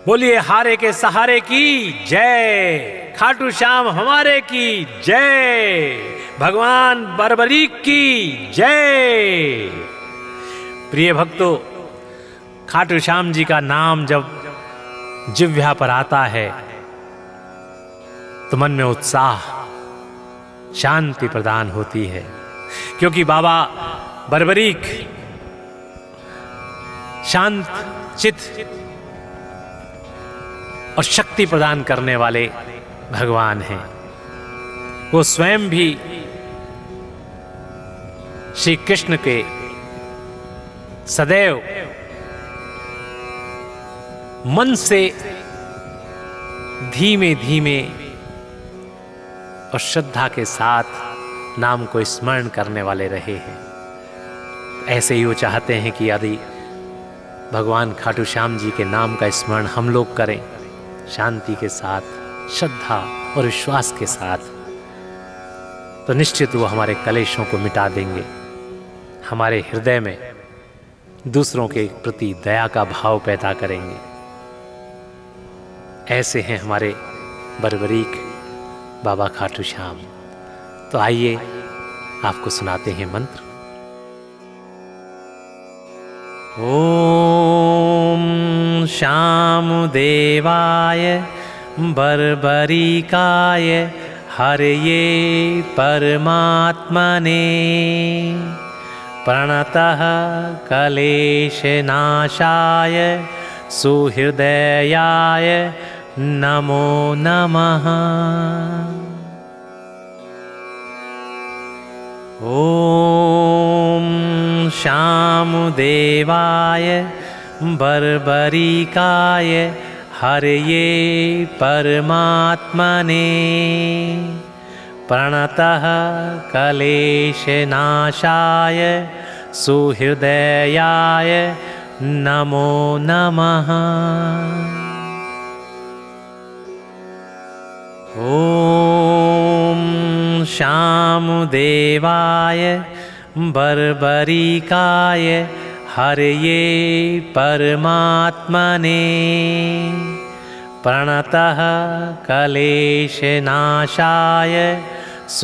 बोलिए हारे के सहारे की जय, खाटू श्याम हमारे की जय, भगवान बरबरीक की जय। प्रिय भक्तों, खाटू श्याम जी का नाम जब जिह्वा पर आता है तो मन में उत्साह, शांति प्रदान होती है, क्योंकि बाबा बरबरीक शांत चित्त और शक्ति प्रदान करने वाले भगवान हैं। वो स्वयं भी श्री कृष्ण के सदैव मन से धीमे धीमे और श्रद्धा के साथ नाम को स्मरण करने वाले रहे हैं। ऐसे ही वो चाहते हैं कि यदि भगवान खाटू श्याम जी के नाम का स्मरण हम लोग करें शांति के साथ, श्रद्धा और विश्वास के साथ, तो निश्चित वो हमारे कलेशों को मिटा देंगे, हमारे हृदय में दूसरों के प्रति दया का भाव पैदा करेंगे। ऐसे हैं हमारे बरबरीक बाबा खाटू श्याम। तो आइए आपको सुनाते हैं मंत्र। ओम श्याम देवाय बरबरीकाय हरये परमात्मने प्रणतः क्लेशनाशाय सुहृदयाय नमो नमः। ओम श्याम देवाय बरबरीकाय हरये परमात्मने प्रणतः क्लेशनाशाय सुहृदयाय नमो नमः। ओम श्याम देवाय बरबरीकाय हरये परमात्मने प्रणतः क्लेशनाशाय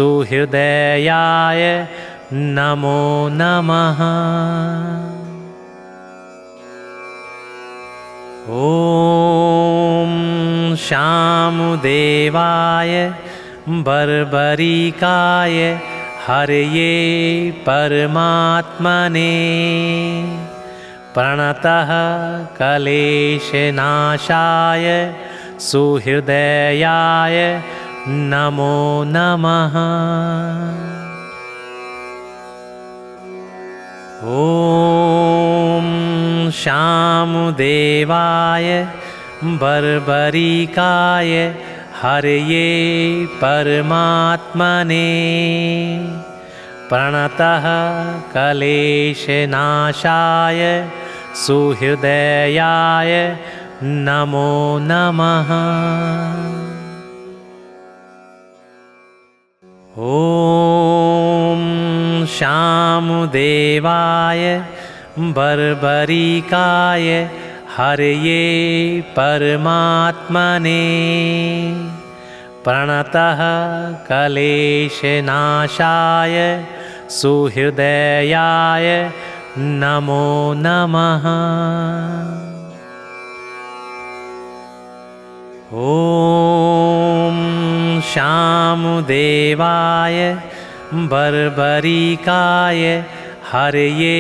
सुहृदयाय नमो नमः। ओम श्याम देवाय बरबरीकाय हरये परमात्मने प्रणतः क्लेशनाशाय सुहृदयाय नमो नमः। ओम श्याम देवाय बरबरीकाय हरये परमात्मने प्रणतः क्लेशनाशाय सुहृदयाय नमो नमः। ओम श्याम देवाय बरबरीकाय हरये परमात्मने प्रणतः क्लेशनाशाय सुहृदयाय नमो नमः। ओम श्याम देवाय बरबरीकाय हरये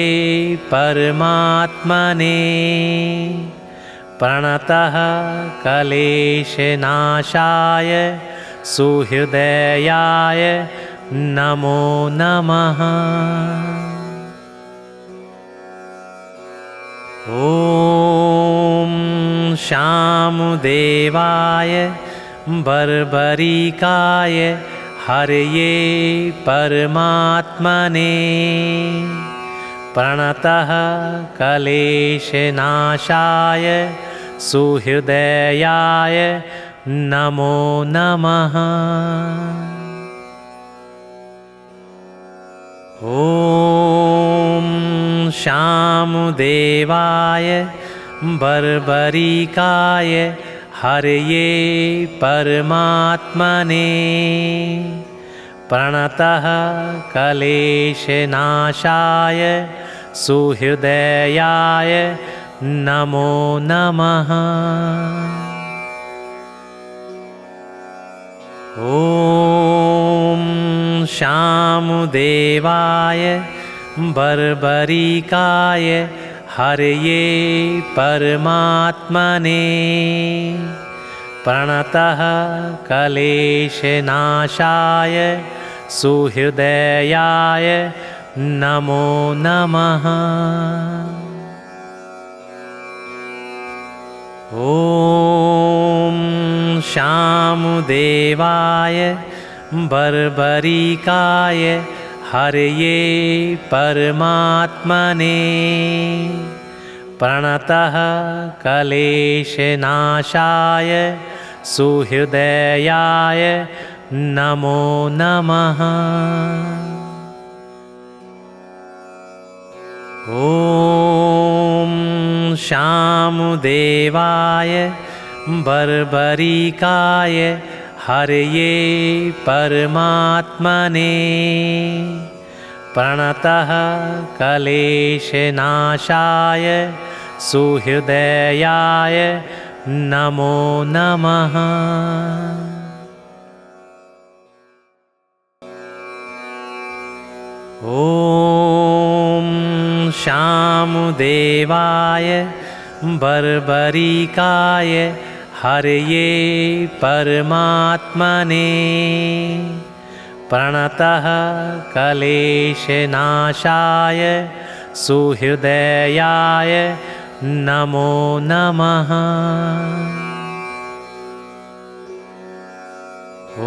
परमात्मने प्रणतः क्लेशनाशाय सुहृदयाय नमो नमः। ओम श्याम देवाय बरबरीकाय हरये परमात्मने प्रणतः क्लेशनाशाय सुहृदयाय नमो नमः। ओम श्याम देवाय बर्बरिकाय हरये परमात्मने प्रणतः क्लेशनाशाय सुहृदयाय नमो नमः। ॐ शामुदेवाय बर्बरिकाय हरये परमात्मने प्रणतः क्लेशनाशाय सुहृदयाय नमो नमः। ॐ शामुदेवाय बर्बरिकाय हरये परमात्मने प्रणतः क्लेशनाशाय सुहृदयाय नमो नमः। ॐ शामुदेवाय बर्बरिकाय हरये परमात्मने प्रणतः क्लेशनाशाय सुहृदयाय नमो नमः। ॐ शामुदेवाय बर्बरिकाय हरये परमात्मने प्रणतः क्लेशनाशाय सुहृदयाय नमो नमः।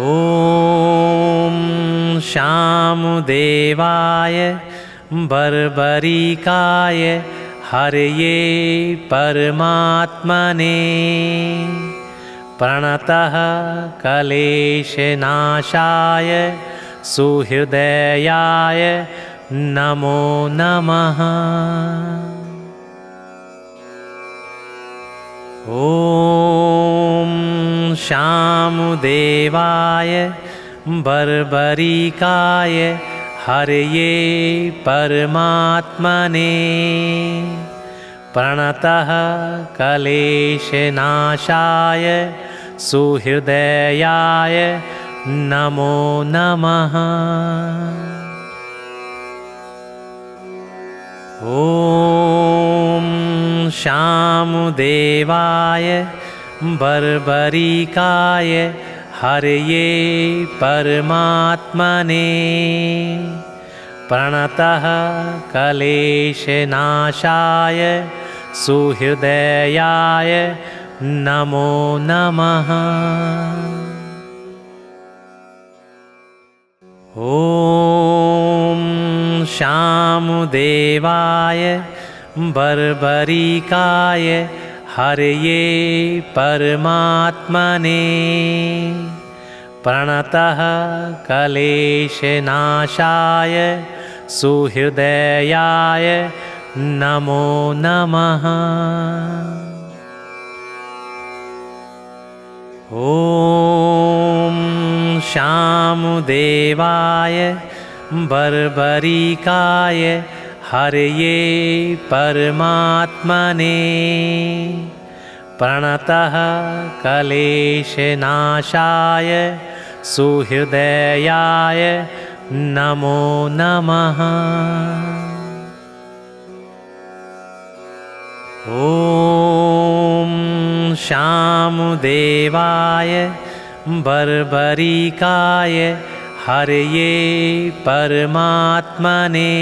ॐ शामुदेवाय बर्बरिकाय हरये परमात्मने प्रणतः क्लेशनाशाय सुहृदयाय नमो नमः। ॐ शामुदेवाय बर्बरिकाय हरये परमात्मने प्रणतः क्लेशनाशाय सुहृदयाय नमो नमः। ॐ शामुदेवाय बर्बरिकाय हरये परमात्मने प्रणतः क्लेशनाशाय सुहृदयाय नमो नमः। ॐ शामुदेवाय बर्बरिकाय हरये परमात्मने प्रणतः क्लेशनाशाय सुहृदयाय नमो नमः। ॐ शामुदेवाय बर्बरिकाय हरये परमात्मने प्रणतः क्लेशनाशाय सुहृदयाय नमो नमः। ॐ शामुदेवाय बर्बरिकाय हरये परमात्मने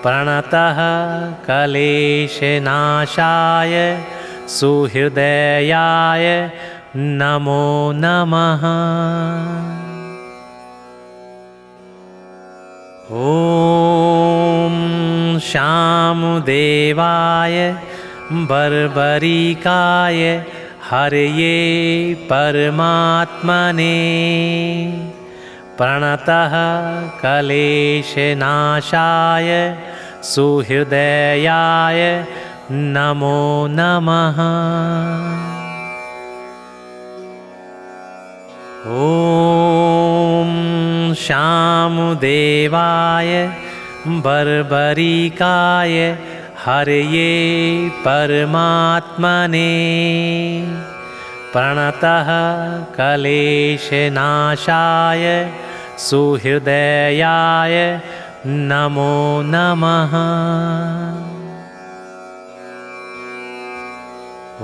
प्रणतः क्लेशनाशाय सुहृदयाय नमो नमः। ॐ शामुदेवाय बर्बरिकाय हरये परमात्मने प्रणतः क्लेशनाशाय सुहृदयाय नमो नमः। ॐ शामुदेवाय बर्बरिकाय हरये परमात्मने प्रणतः क्लेशनाशाय सुहृदयाय नमो नमः। ॐ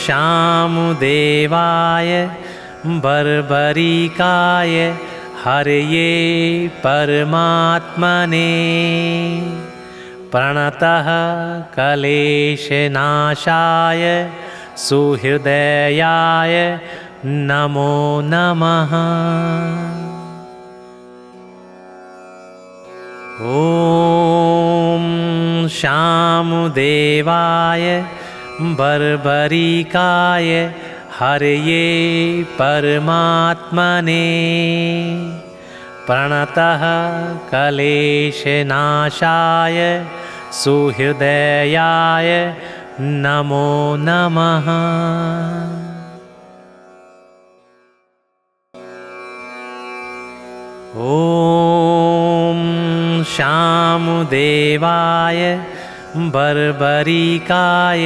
शामुदेवाय बर्बरिकाय हरये परमात्मने प्रणतः क्लेशनाशाय सुहृदयाय नमो नमः। ॐ शामुदेवाय बर्बरिकाय हरये परमात्मने प्रणतः क्लेशनाशाय सुहृदयाय नमो नमः। ॐ शामुदेवाय बर्बरिकाय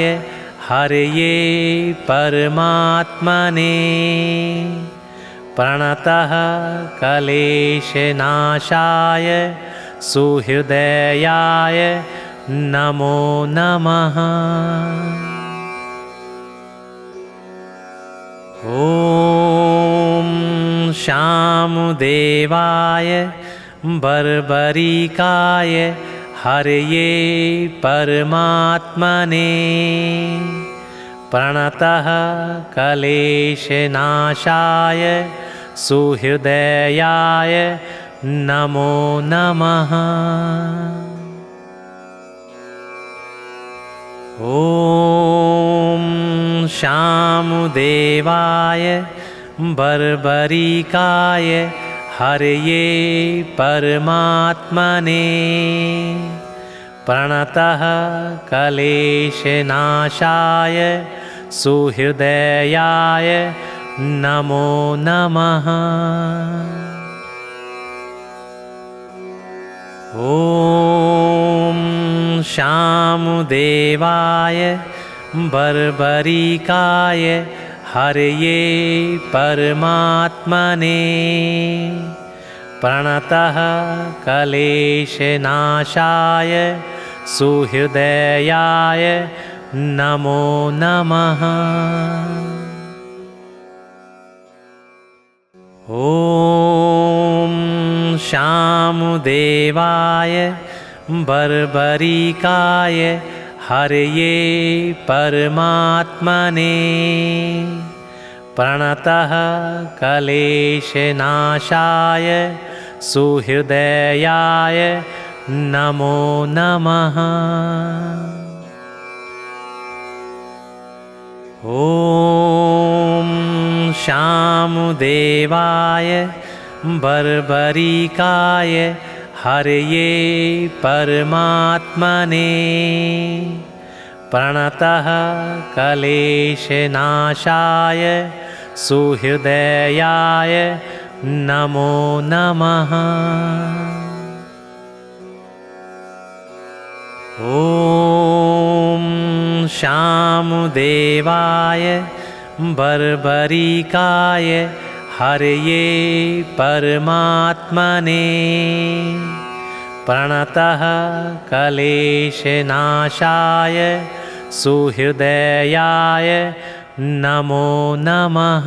हरये परमात्मने प्रणतः क्लेशनाशाय सुहृदयाय नमो नमः। ॐ शामुदेवाय बर्बरिकाय हरये परमात्मने प्रणतः क्लेशनाशाय सुहृदयाय नमो नमः। ॐ शामुदेवाय बर्बरिकाय हरये परमात्मने प्रणतः क्लेशनाशाय सुहृदयाय नमो नमः। ॐ शामुदेवाय बर्बरिकाय हरये परमात्मने प्रणतः क्लेशनाशाय सुहृदयाय नमो नमः। ॐ शामुदेवाय बर्बरिकाय हरये परमात्मने प्रणतः क्लेशनाशाय सुहृदयाय नमो नमः। ॐ शामुदेवाय बर्बरिकाय हरये परमात्मने प्रणतः क्लेशनाशाय सुहृदयाय नमो नमः। ॐ शामुदेवाय बर्बरिकाय हरये परमात्मने प्रणतः क्लेशनाशाय सुहृदयाय नमो नमः।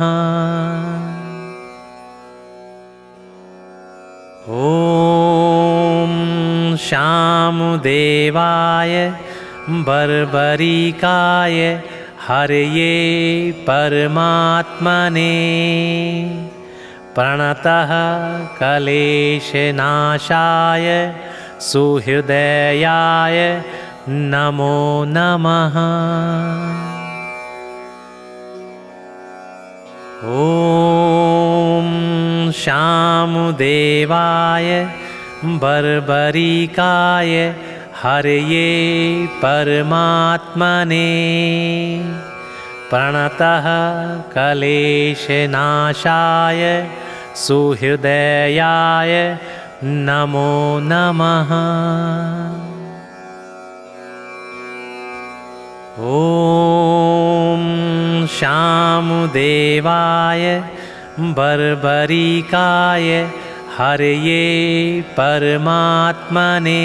ॐ शामुदेवाय बर्बरिकाय हरये परमात्मने प्रणतः क्लेशनाशाय सुहृदयाय नमो नमः। ॐ शामुदेवाय बर्बरिकाय हरये परमात्मने प्रणतः क्लेशनाशाय सुहृदयाय नमो नमः। ॐ शामुदेवाय बर्बरिकाय हरये परमात्मने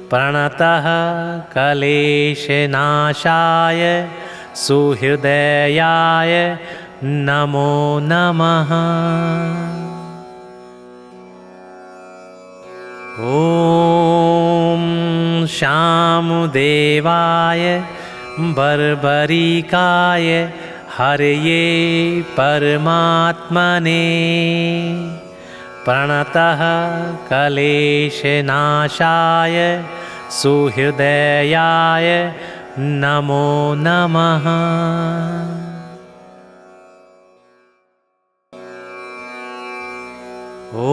प्रणतः क्लेशनाशाय सुहृदयाय नमो नमः। ॐ शामुदेवाय बर्बरिकाय हरये परमात्मने प्रणतः क्लेशनाशाय सुहृदयाय नमो नमः। ॐ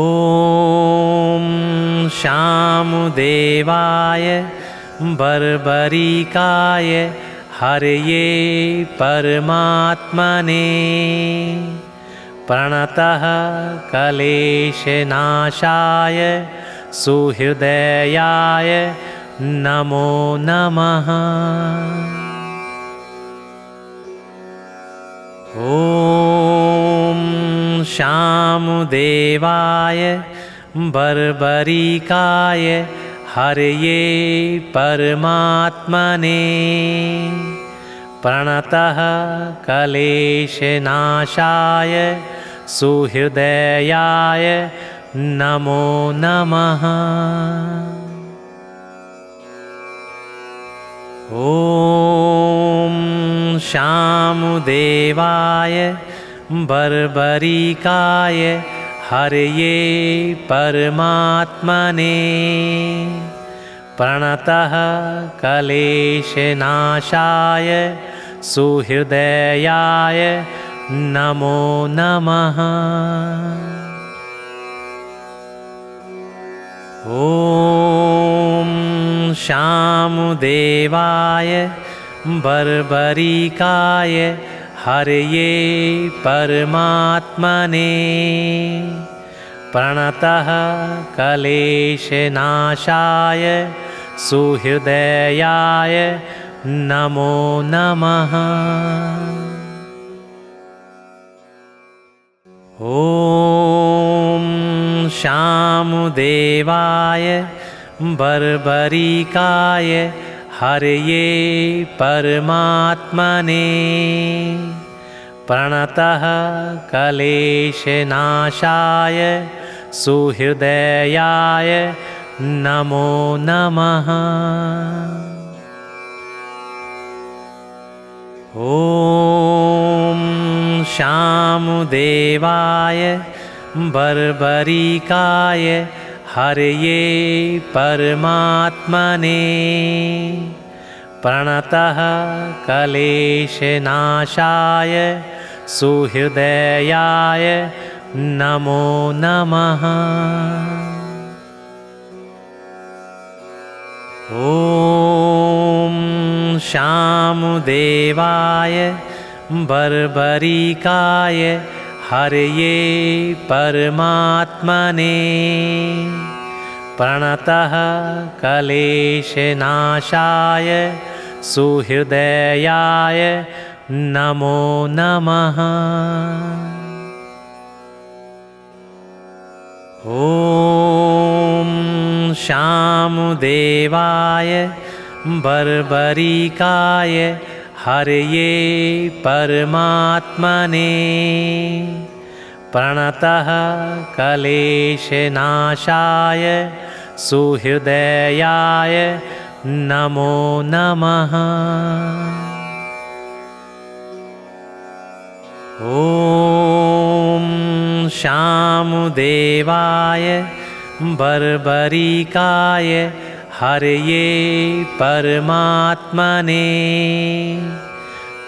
शामुदेवाय बर्बरिकाय हरये परमात्मने प्रणतः क्लेशनाशाय सुहृदयाय नमो नमः। ॐ शामुदेवाय बर्बरिकाय हरये परमात्मने प्रणतः क्लेशनाशाय सुहृदयाय नमो नमः। ॐ शामुदेवाय बर्बरिकाय हरये परमात्मने प्रणतः क्लेशनाशाय सुहृदयाय नमो नमः। ॐ शामुदेवाय बर्बरिकाय हरये परमात्मने प्रणतः क्लेशनाशाय सुहृदयाय नमो नमः। ॐ शामुदेवाय बर्बरिकाय हरये परमात्मने प्रणतः क्लेशनाशाय सुहृदयाय नमो नमः। ॐ शामुदेवाय बर्बरिकाय हरये परमात्मने प्रणतः क्लेशनाशाय सुहृदयाय नमो नमः। ॐ शामुदेवाय बर्बरिकाय हरये परमात्मने प्रणतः क्लेशनाशाय सुहृदयाय नमो नमः। ॐ शामुदेवाय बर्बरिकाय हरये परमात्मने प्रणतः क्लेशनाशाय सुहृदयाय नमो नमः। ॐ शामुदेवाय बर्बरिकाय हरये परमात्मने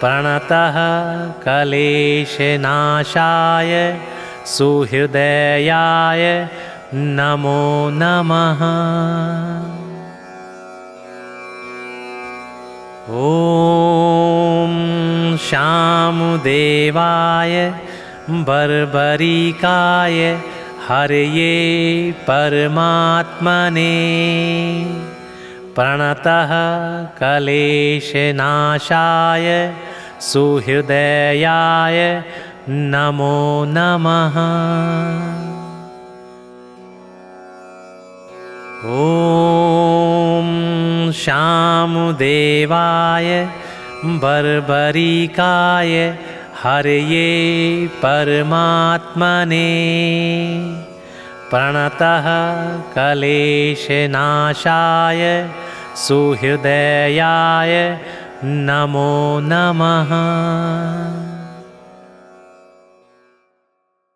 प्रणतः क्लेशनाशाय सुहृदयाय नमो नमः। ॐ शामुदेवाय बर्बरिकाय हरये परमात्मने प्रणतः क्लेशनाशाय सुहृदयाय नमो नमः। ॐ शामुदेवाय बर्बरिकाय हरये परमात्मने प्रणतः क्लेशनाशाय सुहृदयाय नमो नमः।